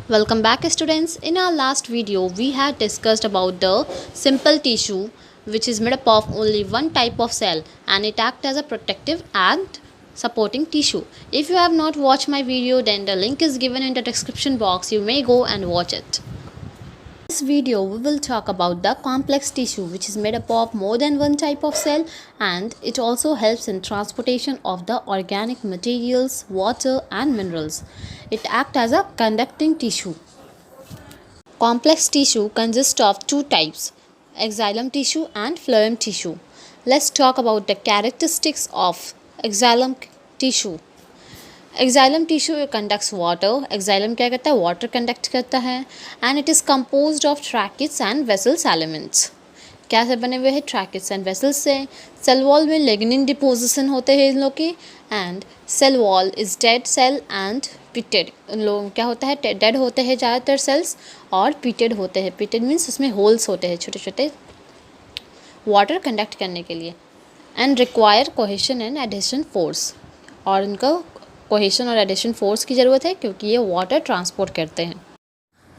Welcome back students. In our last video we had discussed about the simple tissue which is made up of only one type of cell and it acts as a protective and supporting tissue. If you have not watched my video then the link is given in the description box. You may go and watch it. In this video we will talk about the complex tissue which is made up of more than one type of cell and it also helps in transportation of the organic materials, water and minerals. It acts as a conducting tissue. Complex tissue consists of two types, xylem tissue and phloem tissue. Let's talk about the characteristics of xylem tissue. Xylem tissue conducts water. Xylem क्या करता है? Water conduct करता है and it is composed of tracheids and vessels elements. क्या से बने हुए हैं? ट्रैकिट्स एंड वेसल्स से. सेल वॉल में लिग्निन डिपोजिशन होते हैं इन लोग के and cell wall is dead cell and pitted. उन लोगों क्या होता है? डेड होते हैं ज़्यादातर सेल्स और पिटेड होते हैं. पिटेड मीन्स उसमें होल्स होते हैं छोटे छोटे वाटर कंडक्ट करने के लिए and require cohesion and adhesion force. और इनको कोहेशन और एडिशन फोर्स की ज़रूरत है क्योंकि ये वाटर ट्रांसपोर्ट करते हैं.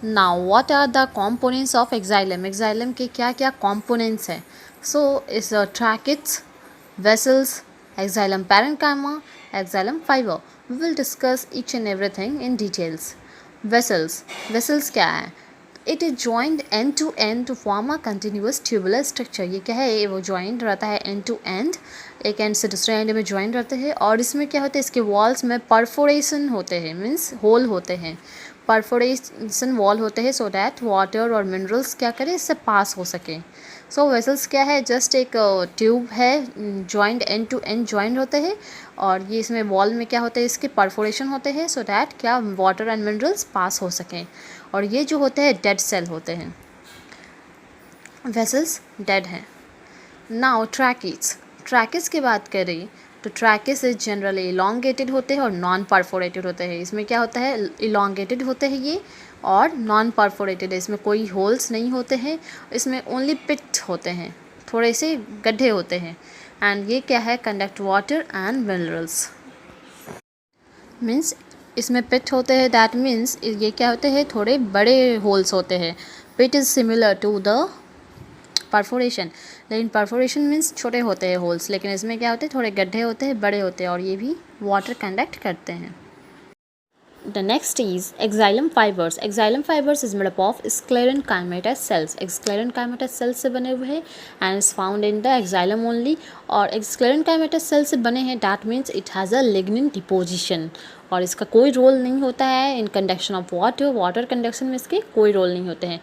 Now what are the components of xylem. Xylem के क्या क्या कंपोनेंट्स हैं? So is tracheids, vessels, xylem parenchyma, xylem fibre. We will discuss each and everything in details. Vessels. Vessels क्या है? It is joined end to end to form a continuous tubular structure. ये क्या है? वो joined रहता है end to end, एक end से दूसरे एंड में जॉइंट रहते हैं. और इसमें क्या होता है? इसके वॉल्स में परफोरेशन होते हैं, मीन्स होल होते हैं. परफोरेशन वॉल होते हैं सो डैट वाटर और मिनरल्स क्या करें? इससे पास हो सकें. सो वेसल्स क्या है? जस्ट एक ट्यूब है, joint end to end joint होते हैं और ये इसमें वॉल में क्या होते हैं? इसके परफोरेशन होते हैं सो डैट क्या वाटर एंड मिनरल्स पास हो सकें. और ये जो होते हैं डेड सेल होते हैं. वेसल्स डेड हैं. नाउ ट्रैकिट्स. ट्रैकिस की बात करें तो ट्रैकिस इज जनरली इलोंगेटेड होते हैं और नॉन परफोरेटेड होते हैं. इसमें क्या होता है? इलोंगेटेड होते हैं ये और नॉन परफोरेटेड है. इसमें कोई होल्स नहीं होते हैं. इसमें ओनली पिट होते हैं, थोड़े से गड्ढे होते हैं. एंड ये क्या है? Conduct water and minerals. Means इसमें पिट होते हैं, दैट मीन्स ये क्या होते हैं? थोड़े बड़े होल्स होते हैं. Pit is similar to the perforation, लेकिन परफोरेशन मीन्स छोटे होते हैं होल्स, लेकिन इसमें क्या होते हैं? थोड़े गड्ढे होते हैं, बड़े होते हैं और ये भी वाटर कंडक्ट करते हैं. The next is xylem fibres. Xylem fibres is made up of sclerenchymatous cells. Sclerenchymatous cells से बने हुए हैं and is found in the xylem only. और स्क्लेरेनकाइमेटस सेल से बने हैं, that means it has a lignin deposition और इसका कोई रोल नहीं होता है in conduction of water. Water conduction में इसके कोई रोल नहीं होते हैं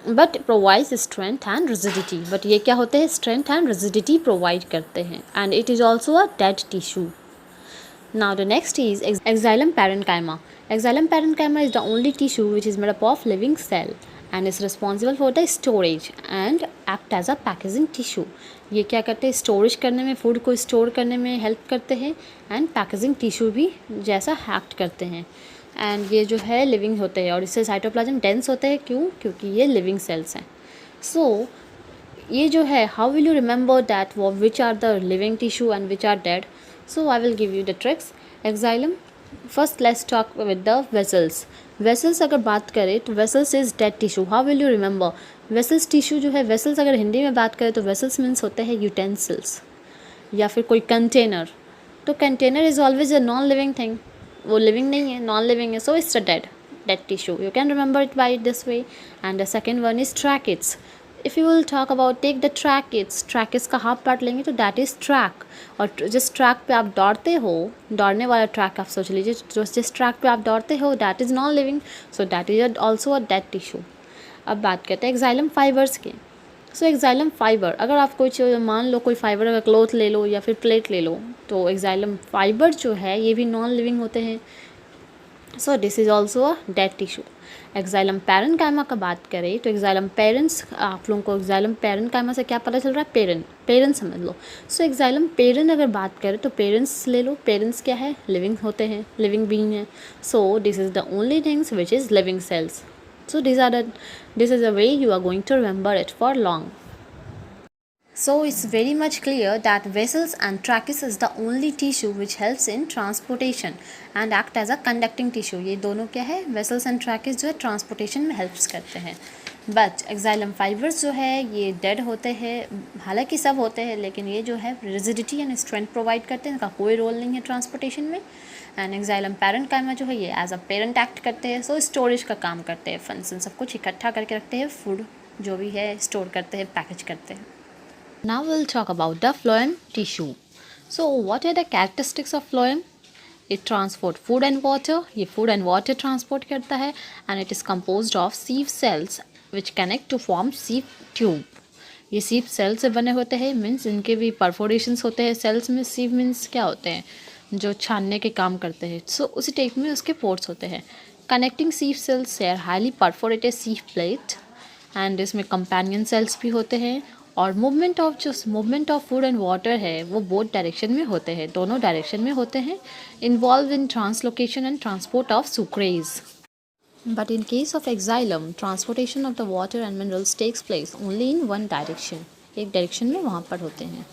but provides strength and rigidity. But ये क्या होते हैं? स्ट्रेंथ एंड रिजिडिटी प्रोवाइड करते हैं and it is also a dead tissue. Now the next is xylem parenchyma. Xylem parenchyma is the only tissue which is made up of living cell and is responsible for the storage and act as a packaging tissue. ये क्या करते हैं? Storage करने में, food को store करने में help करते हैं एंड पैकेजिंग टिश्यू भी जैसा एक्ट करते हैं. एंड ये जो है लिविंग होते हैं और इससे साइटोप्लाज्म डेंस होते हैं. क्यों? क्योंकि ये लिविंग सेल्स हैं. सो ये जो है, how will you remember that which are the living tissue and which are dead? So I will give you the tricks. Xylem first let's talk with the vessels. Vessels अगर बात करें तो vessels is dead tissue. How will you remember? Vessels tissue जो है, vessels अगर हिंदी में बात करें तो वेसल्स मीन्स होते हैं यूटेंसिल्स या फिर कोई कंटेनर. तो container is always a non living thing. वो लिविंग नहीं है, नॉन लिविंग है, so it's a dead tissue. You can remember it by this way. And the second one is tracheids. If you will talk about take the tracheids, tracheids का half part लेंगे तो that is track. और जिस track पे आप दौड़ते हो, दौड़ने वाला ट्रैक आप सोच लीजिए, जिस ट्रैक पे आप दौड़ते हो that is non living, so that is also a dead tissue. अब बात करते हैं एक्साइलम फाइबर्स के. सो एक्साइलम फाइबर, अगर आप कोई मान लो कोई फाइबर अगर क्लोथ ले लो या फिर प्लेट ले लो तो एक्साइलम फाइबर जो है ये भी नॉन लिविंग होते हैं. So this is also a dead tissue. Xylem parenchyma का बात करें तो एक्साइलम पेरेंट्स, आप लोगों को एक्साइलम पैरेन्काइमा से क्या पता चल रहा है? पेरेंट समझ लो. सो एक्साइलम पेरेंट अगर बात करें तो पेरेंट्स ले लो. पेरेंट्स क्या है? लिविंग होते हैं, लिविंग बीइंग है. सो this is the only things which is living cells. So this is a way you are going to remember it for long. So it's very much clear that vessels and tracheus is the only tissue which helps in transportation and act as a conducting tissue. ये दोनों क्या है, vessels and tracheus जो है transportation में helps करते हैं. But एक्साइलम fibres जो है ये डेड होते हैं, हालांकि सब होते हैं, लेकिन ये जो है रिजिडिटी एंड स्ट्रेंथ प्रोवाइड करते हैं, इनका कोई रोल नहीं है ट्रांसपोर्टेशन में. एंड एक्साइलम पैरेन्काइमा जो है ये एज अ पेरेंट एक्ट करते हैं, सो स्टोरेज का काम करते हैं, फंक्शन सब कुछ इकट्ठा करके रखते हैं, फूड जो भी है स्टोर करते हैं, पैकेज करते हैं. Now we'll talk about the phloem tissue. So what are the characteristics of phloem? It transport food and water. ये food and water transport करता है and it is composed of sieve cells which connect to form sieve tube. ये sieve cells से बने होते हैं, means इनके भी perforations होते हैं cells में. sieve मीन्स क्या होते हैं, जो छानने के काम करते हैं. सो उसी टाइप में उसके पोर्ट्स होते हैं. कनेक्टिंग sieve cells से highly perforated sieve plate and इसमें कंपेनियन सेल्स भी होते हैं. और movement of food and water है वो बोथ डायरेक्शन में होते हैं, दोनों डायरेक्शन में होते हैं. Involve in translocation and transport of sucrose. But in case of xylem transportation of the water and minerals takes place only in one direction, एक डायरेक्शन में वहाँ पर होते हैं.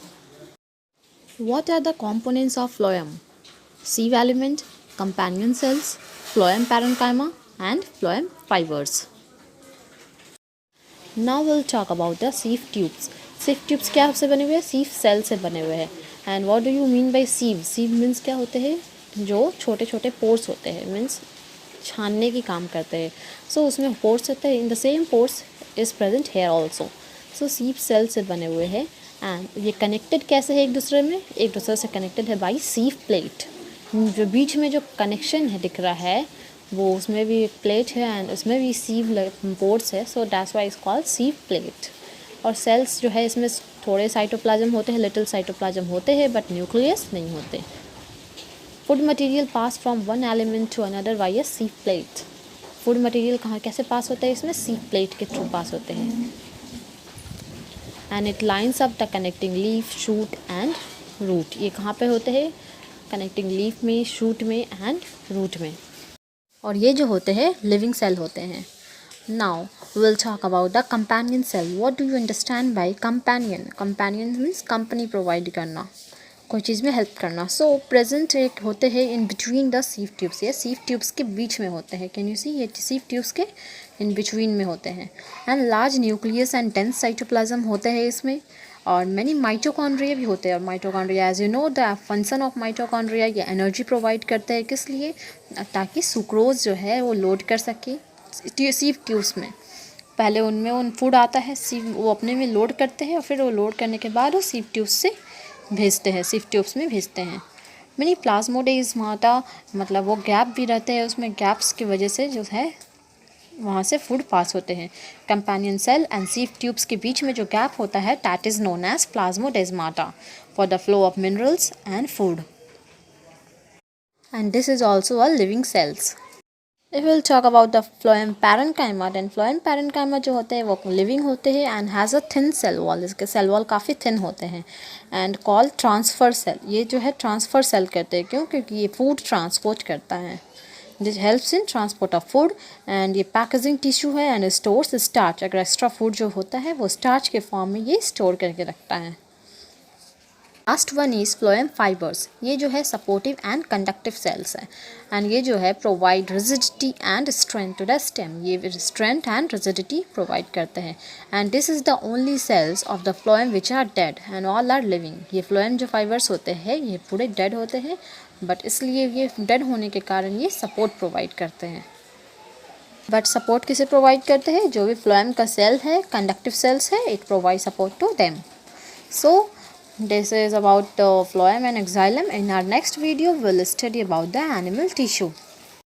What are the components of phloem? Sieve element, companion cells, phloem parenchyma and phloem fibers. Now we'll talk about the sieve tubes. Sieve tubes क्या से बने हुए हैं? sieve cell से बने हुए हैं. And what do you mean by sieve? Sieve means क्या होते हैं? जो छोटे छोटे pores होते हैं, means छानने की काम करते हैं. So उसमें pores होते हैं. In the same pores is present here also. So sieve cell से बने हुए हैं. एंड ये कनेक्टेड कैसे है एक दूसरे में? एक दूसरे से कनेक्टेड है बाई सीव प्लेट. जो बीच में जो कनेक्शन है दिख रहा है वो उसमें भी एक प्लेट है एंड उसमें भी सीव पोर्ट्स है, so that's why is called sieve plate. और सेल्स जो है इसमें थोड़े साइटोप्लाज्म होते हैं, लिटिल साइटोप्लाज्म होते हैं, बट न्यूक्लियस नहीं होते. Food material pass from one element to another by a sieve plate. Food material कहाँ कैसे पास होता है? इसमें सीव प्लेट के थ्रू पास होते हैं. And it lines up the connecting leaf, shoot and root. ये कहाँ पे होते हैं? कनेक्टिंग लीफ में, शूट में एंड रूट में. और ये जो होते हैं लिविंग सेल होते हैं. Now will talk about the companion cell. What do you understand by companion? Companion means company provide करना, कोई चीज़ में हेल्प करना. सो प्रेजेंट एक होते हैं in between the sieve tubes. ये सीव ट्यूब्स के बीच में होते हैं. Can you see? ये सीव ट्यूब्स के इन बिटवीन में होते हैं. And large nucleus and dense cytoplasm होते हैं इसमें. और मैनी माइटोकॉन्ड्रिया भी होते हैं. और mitochondria as you know the function of mitochondria, ये एनर्जी प्रोवाइड करते हैं. किस लिए? ताकि सुक्रोज जो है वो लोड कर सके सीव ट्यूब्स में. पहले उनमें फूड आता है, सीव वो अपने में लोड करते हैं और फिर वो लोड करने के बाद वो सीव ट्यूब्स से भेजते हैं, सीव ट्यूब्स में भेजते हैं. मिनी प्लाज्मोडेस्माटा मतलब वो गैप भी रहते हैं उसमें, गैप्स की वजह से जो है वहाँ से फूड पास होते हैं. Companion cell and sieve tubes के बीच में जो गैप होता है that is known as plasmodesmata for the flow of minerals and food. And this is also a living cells. If we'll talk about the phloem parenchyma, then phloem parenchyma जो होते हैं वो लिविंग होते हैं and has a thin cell wall. इसके cell wall काफ़ी thin होते हैं एंड कॉल्ड ट्रांसफ़र सेल. ये जो है ट्रांसफ़र सेल कहते हैं. क्यों? क्योंकि ये फूड ट्रांसपोर्ट करता है. This helps in transport of food. And ये पैकेजिंग टिश्यू है एंड स्टोर्स स्टार्च. अगर एक्स्ट्रा फूड जो होता है वो स्टार्च के फॉर्म में ये स्टोर करके रखता है. Last one is phloem fibres. ये जो है सपोर्टिव एंड कंडक्टिव सेल्स है एंड ये जो है provide rigidity and strength to the stem. ये स्ट्रेंथ एंड रिजिडिटी प्रोवाइड करते हैं. And this is the only cells of the phloem which are dead and all are living. ये phloem जो fibres होते हैं ये पूरे डेड होते हैं, बट इसलिए ये डेड होने के कारण ये सपोर्ट प्रोवाइड करते हैं. बट सपोर्ट किसे प्रोवाइड करते हैं? जो भी फ्लोएम का सेल है, कंडक्टिव सेल्स है, it provide support to them. So this is about the phloem and xylem. In our next video, we'll study about the animal tissue.